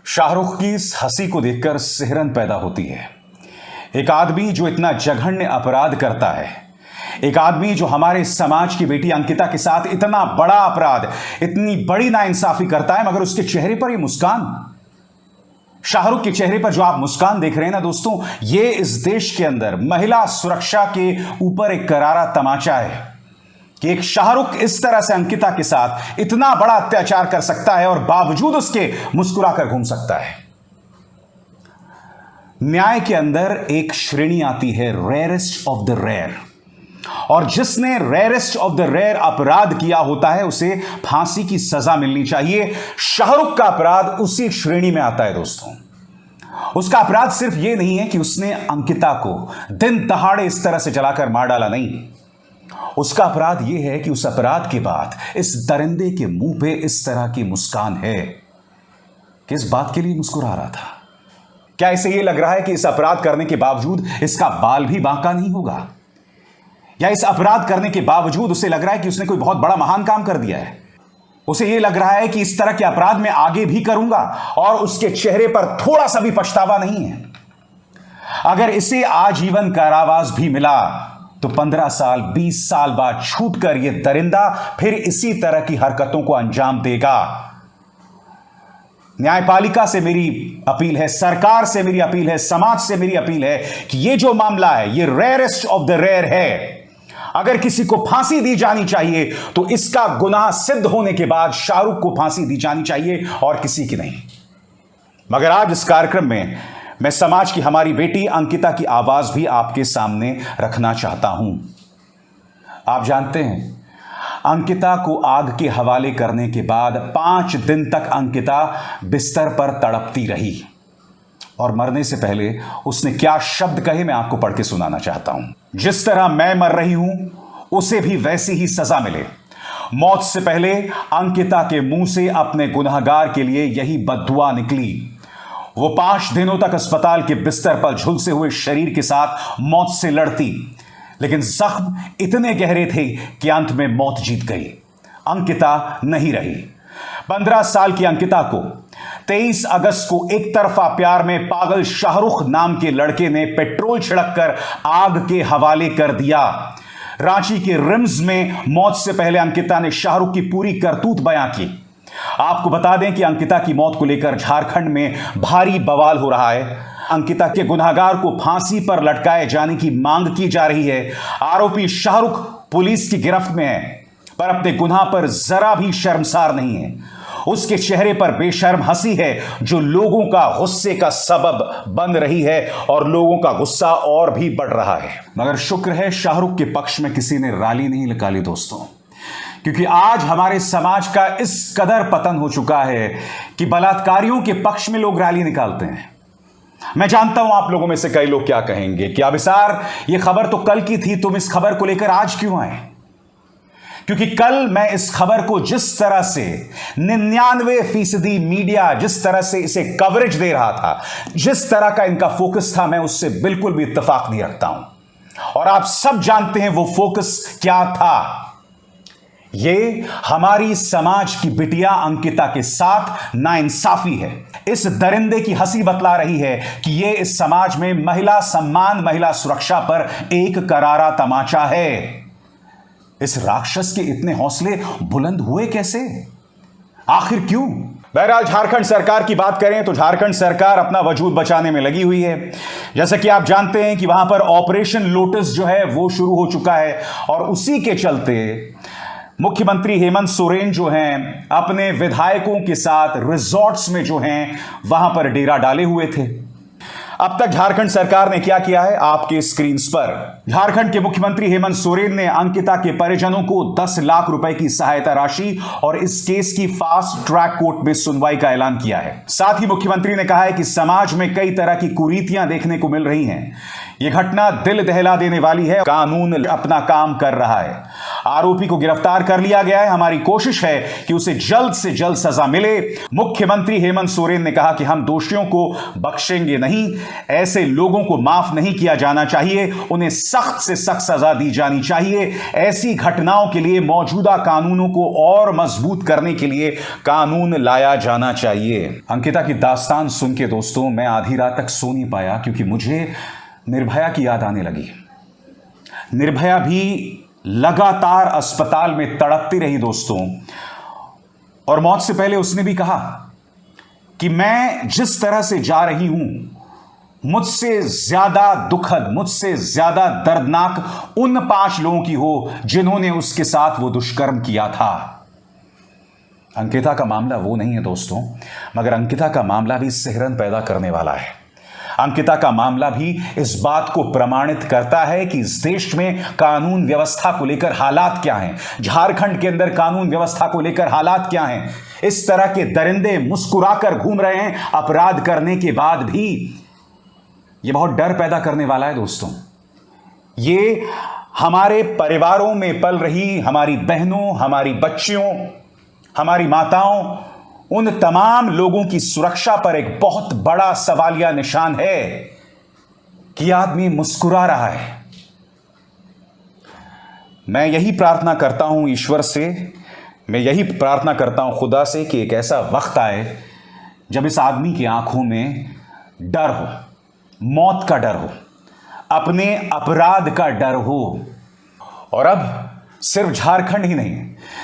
शाहरुख की इस हंसी को देखकर सिहरन पैदा होती है। एक आदमी जो इतना जघन्य अपराध करता है, एक आदमी जो हमारे समाज की बेटी अंकिता के साथ इतना बड़ा अपराध, इतनी बड़ी नाइंसाफी करता है, मगर उसके चेहरे पर ये मुस्कान, शाहरुख के चेहरे पर जो आप मुस्कान देख रहे हैं ना दोस्तों, ये इस देश के अंदर महिला सुरक्षा के ऊपर एक करारा तमाचा है कि एक शाहरुख इस तरह से अंकिता के साथ इतना बड़ा अत्याचार कर सकता है और बावजूद उसके मुस्कुराकर घूम सकता है। न्याय के अंदर एक श्रेणी आती है रेयरेस्ट ऑफ द रेयर, और जिसने रेयरेस्ट ऑफ द रेयर अपराध किया होता है उसे फांसी की सजा मिलनी चाहिए। शाहरुख का अपराध उसी श्रेणी में आता है दोस्तों। उसका अपराध सिर्फ यह नहीं है कि उसने अंकिता को दिन दहाड़े इस तरह से जलाकर मार डाला, नहीं, उसका अपराध यह है कि उस अपराध के बाद इस दरिंदे के मुंह पे इस तरह की मुस्कान है। किस बात के लिए मुस्कुरा रहा था? क्या इसे यह लग रहा है कि इस अपराध करने के बावजूद इसका बाल भी बांका नहीं होगा, या इस अपराध करने के बावजूद उसे लग रहा है कि उसने कोई बहुत बड़ा महान काम कर दिया है? उसे यह लग रहा है कि इस तरह के अपराध मैं आगे भी करूंगा, और उसके चेहरे पर थोड़ा सा भी पछतावा नहीं है। अगर इसे आजीवन कारावास भी मिला तो 15 साल 20 साल बाद छूटकर यह दरिंदा फिर इसी तरह की हरकतों को अंजाम देगा। न्यायपालिका से मेरी अपील है, सरकार से मेरी अपील है, समाज से मेरी अपील है कि यह जो मामला है यह रेयरेस्ट ऑफ द रेयर है। अगर किसी को फांसी दी जानी चाहिए तो इसका गुनाह सिद्ध होने के बाद शाहरुख को फांसी दी जानी चाहिए और किसी की नहीं। मगर आज इस कार्यक्रम में मैं समाज की हमारी बेटी अंकिता की आवाज भी आपके सामने रखना चाहता हूं। आप जानते हैं, अंकिता को आग के हवाले करने के बाद 5 दिन तक अंकिता बिस्तर पर तड़पती रही, और मरने से पहले उसने क्या शब्द कहे मैं आपको पढ़ के सुनाना चाहता हूं। जिस तरह मैं मर रही हूं उसे भी वैसी ही सजा मिले। मौत से पहले अंकिता के मुंह से अपने गुनहगार के लिए यही बद्दुआ निकली। वो 5 दिनों तक अस्पताल के बिस्तर पर झुलसे हुए शरीर के साथ मौत से लड़ती, लेकिन जख्म इतने गहरे थे कि अंत में मौत जीत गई। अंकिता नहीं रही। 15 साल की अंकिता को 23 अगस्त को एक तरफा प्यार में पागल शाहरुख नाम के लड़के ने पेट्रोल छिड़ककर आग के हवाले कर दिया। रांची के रिम्स में मौत से पहले अंकिता ने शाहरुख की पूरी करतूत बयां की। आपको बता दें कि अंकिता की मौत को लेकर झारखंड में भारी बवाल हो रहा है। अंकिता के गुनहगार को फांसी पर लटकाए जाने की मांग की जा रही है। आरोपी शाहरुख पुलिस की गिरफ्त में है, पर अपने गुनाह पर जरा भी शर्मसार नहीं है। उसके चेहरे पर बेशर्म हंसी है जो लोगों का गुस्से का सबब बन रही है, और लोगों का गुस्सा और भी बढ़ रहा है। मगर शुक्र है शाहरुख के पक्ष में किसी ने रैली नहीं निकाली दोस्तों, क्योंकि आज हमारे समाज का इस कदर पतन हो चुका है कि बलात्कारियों के पक्ष में लोग रैली निकालते हैं। मैं जानता हूं आप लोगों में से कई लोग क्या कहेंगे कि अभिसार, यह खबर तो कल की थी, तुम इस खबर को लेकर आज क्यों आए? क्योंकि कल मैं इस खबर को जिस तरह से 99% मीडिया जिस तरह से इसे कवरेज दे रहा था, जिस तरह का इनका फोकस था, मैं उससे बिल्कुल भी इत्तेफाक नहीं रखता हूं। और आप सब जानते हैं वो फोकस क्या था। ये हमारी समाज की बिटिया अंकिता के साथ नाइंसाफी है। इस दरिंदे की हंसी बतला रही है कि यह इस समाज में महिला सम्मान, महिला सुरक्षा पर एक करारा तमाचा है। इस राक्षस के इतने हौसले बुलंद हुए कैसे? आखिर क्यों? बहरहाल झारखंड सरकार की बात करें तो झारखंड सरकार अपना वजूद बचाने में लगी हुई है। जैसा कि आप जानते हैं कि वहां पर ऑपरेशन लोटस जो है वो शुरू हो चुका है, और उसी के चलते मुख्यमंत्री हेमंत सोरेन जो हैं अपने विधायकों के साथ रिजॉर्ट्स में जो हैं वहां पर डेरा डाले हुए थे। अब तक झारखंड सरकार ने क्या किया है आपके स्क्रीन पर। झारखंड के मुख्यमंत्री हेमंत सोरेन ने अंकिता के परिजनों को 10 लाख रुपए की सहायता राशि और इस केस की फास्ट ट्रैक कोर्ट में सुनवाई का ऐलान किया है। साथ ही मुख्यमंत्री ने कहा है कि समाज में कई तरह की कुरीतियां देखने को मिल रही हैं। यह घटना दिल दहला देने वाली है। कानून अपना काम कर रहा है। आरोपी को गिरफ्तार कर लिया गया है। हमारी कोशिश है कि उसे जल्द से जल्द सजा मिले। मुख्यमंत्री हेमंत सोरेन ने कहा कि हम दोषियों को बख्शेंगे नहीं, ऐसे लोगों को माफ नहीं किया जाना चाहिए, उन्हें सख्त से सख्त सजा दी जानी चाहिए। ऐसी घटनाओं के लिए मौजूदा कानूनों को और मजबूत करने के लिए कानून लाया जाना चाहिए। अंकिता की दास्तान सुन के दोस्तों मैं आधी रात तक सो नहीं पाया, क्योंकि मुझे निर्भया की याद आने लगी। निर्भया भी लगातार अस्पताल में तड़पती रही दोस्तों, और मौत से पहले उसने भी कहा कि मैं जिस तरह से जा रही हूं, मुझसे ज्यादा दुखद, मुझसे ज्यादा दर्दनाक उन 5 लोगों की हो जिन्होंने उसके साथ वो दुष्कर्म किया था। अंकिता का मामला वो नहीं है दोस्तों, मगर अंकिता का मामला भी सिहरन पैदा करने वाला है। अंकिता का मामला भी इस बात को प्रमाणित करता है कि इस देश में कानून व्यवस्था को लेकर हालात क्या हैं, झारखंड के अंदर कानून व्यवस्था को लेकर हालात क्या हैं। इस तरह के दरिंदे मुस्कुराकर घूम रहे हैं अपराध करने के बाद भी। यह बहुत डर पैदा करने वाला है दोस्तों। ये हमारे परिवारों में पल रही हमारी बहनों, हमारी बच्चियों, हमारी माताओं, उन तमाम लोगों की सुरक्षा पर एक बहुत बड़ा सवालिया निशान है कि आदमी मुस्कुरा रहा है। मैं यही प्रार्थना करता हूं ईश्वर से, मैं यही प्रार्थना करता हूं खुदा से कि एक ऐसा वक्त आए जब इस आदमी की आंखों में डर हो, मौत का डर हो, अपने अपराध का डर हो। और अब सिर्फ झारखंड ही नहीं,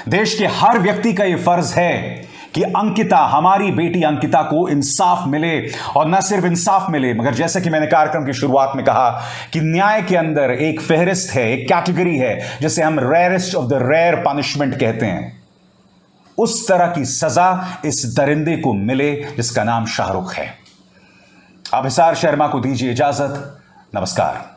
देश के हर व्यक्ति का यह फर्ज है कि अंकिता, हमारी बेटी अंकिता को इंसाफ मिले। और न सिर्फ इंसाफ मिले, मगर जैसे कि मैंने कार्यक्रम की शुरुआत में कहा कि न्याय के अंदर एक फेहरिस्त है, एक कैटेगरी है जिसे हम rarest of the rare punishment कहते हैं। उस तरह की सजा इस दरिंदे को मिले जिसका नाम शाहरुख है। अब हिसार शर्मा को दीजिए इजाजत। नमस्कार।